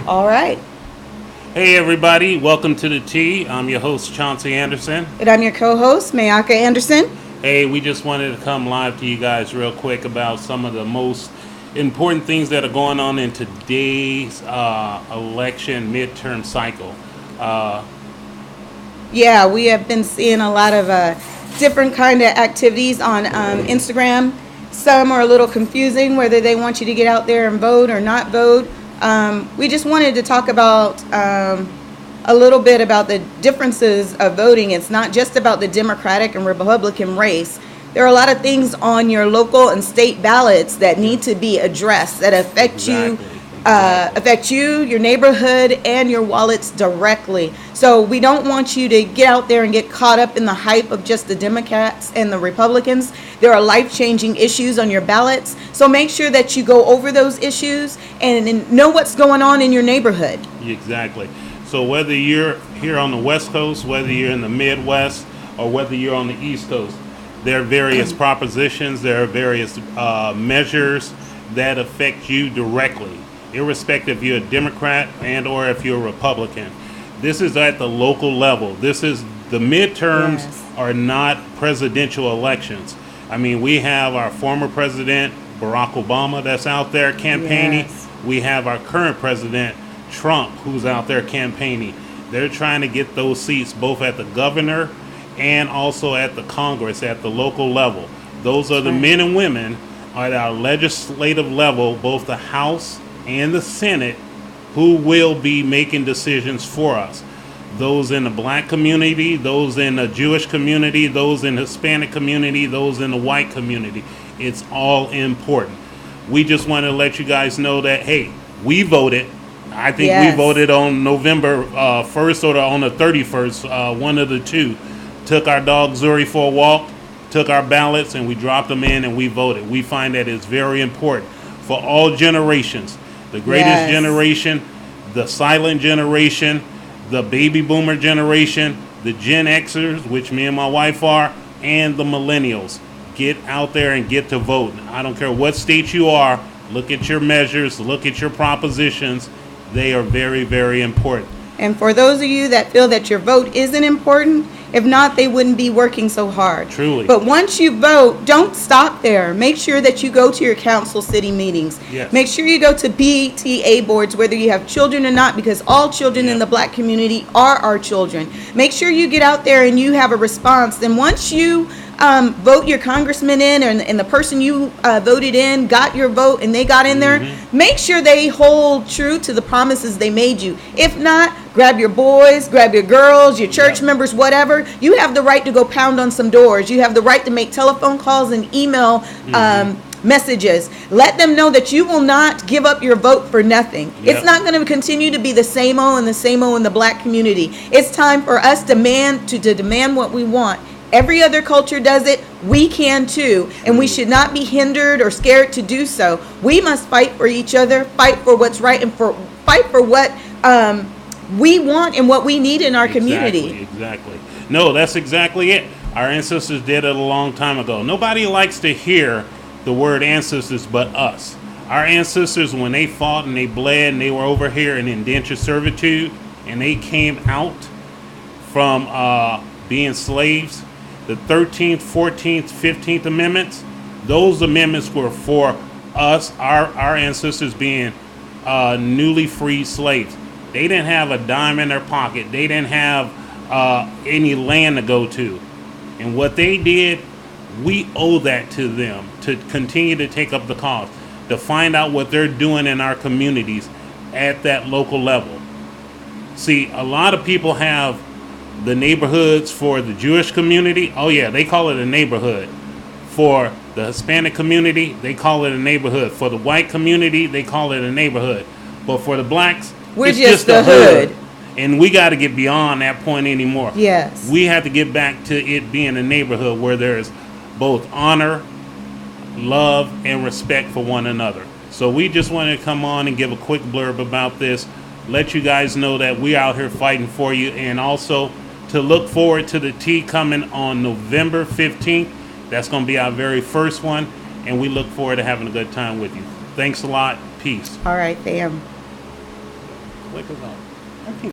All right. Hey everybody, welcome to the T. I'm your host Chauncey Anderson. And I'm your co-host, Mayaka Anderson. Hey, we just wanted to come live to you guys real quick about some of the most important things that are going on in today's election midterm cycle. Yeah, we have been seeing a lot of different kind of activities on Instagram. Some are a little confusing, whether they want you to get out there and vote or not vote. We just wanted to talk about a little bit about the differences of voting. It's not just about the Democratic and Republican race. There are a lot of things on your local and state ballots that need to be addressed that affect you, your neighborhood, and your wallets directly. So we don't want you to get out there and get caught up in the hype of just the Democrats and the Republicans. There are life-changing issues on your ballots. So make sure that you go over those issues and know what's going on in your neighborhood. Exactly. So whether you're here on the West Coast, whether you're in the Midwest, or whether you're on the East Coast, there are various propositions, there are various measures that affect you directly, irrespective if you're a Democrat and or if you're a Republican. This is at the local level. The midterms are not presidential elections. I mean, we have our former president, Barack Obama, that's out there campaigning. Yes. We have our current president, Trump, who's out there campaigning. They're trying to get those seats both at the governor and also at the Congress, at the local level. Those are the men and women at our legislative level, both the House and the Senate, who will be making decisions for us. Those in the black community, those in the Jewish community, those in the Hispanic community, those in the white community. It's all important. We just want to let you guys know that, hey, we voted. I think we voted on November 1st or on the 31st, one of the two. Took our dog Zuri for a walk, took our ballots, and we dropped them in and we voted. We find that it's very important for all generations. The greatest generation, the silent generation, the baby boomer generation, the Gen Xers, which me and my wife are, and the millennials. Get out there and get to vote. I don't care what state you are. Look at your measures. Look at your propositions. They are very, very important. And for those of you that feel that your vote isn't important, if not, they wouldn't be working so hard. Truly. But once you vote, don't stop there. Make sure that you go to your council city meetings. Yes. Make sure you go to PTA boards, whether you have children or not, because all children in the black community are our children. Make sure you get out there and you have a response. And once you vote your congressman in and the person you voted in got your vote and they got in there, make sure they hold true to the promises they made you. If not, grab your boys, grab your girls, your church members, whatever. You have the right to go pound on some doors. You have the right to make telephone calls and email messages. Let them know that you will not give up your vote for nothing. It's not going to continue to be the same old and the same old in the black community. It's time for us to demand what we want. Every other culture does it. We can too. And we should not be hindered or scared to do so. We must fight for each other, fight for what's right, and fight for what we want and what we need in our community. Exactly. No, that's exactly it. Our ancestors did it a long time ago. Nobody likes to hear the word ancestors but us. Our ancestors, when they fought and they bled and they were over here in indentured servitude and they came out from being slaves, the 13th, 14th, 15th Amendments, those amendments were for us, our ancestors being newly freed slaves. They didn't have a dime in their pocket. They didn't have any land to go to. And what they did, we owe that to them to continue to take up the cause, to find out what they're doing in our communities at that local level. See, a lot of people have the neighborhoods for the Jewish community. Oh yeah, they call it a neighborhood. For the Hispanic community, they call it a neighborhood. For the white community, they call it a neighborhood. But for the blacks, it's just the hood. And we got to get beyond that point anymore. Yes. We have to get back to it being a neighborhood where there's both honor, love, and respect for one another. So we just wanted to come on and give a quick blurb about this, let you guys know that we out here fighting for you, and also to look forward to the tea coming on November 15th. That's going to be our very first one, and we look forward to having a good time with you. Thanks a lot. Peace. All right, fam. Click us on.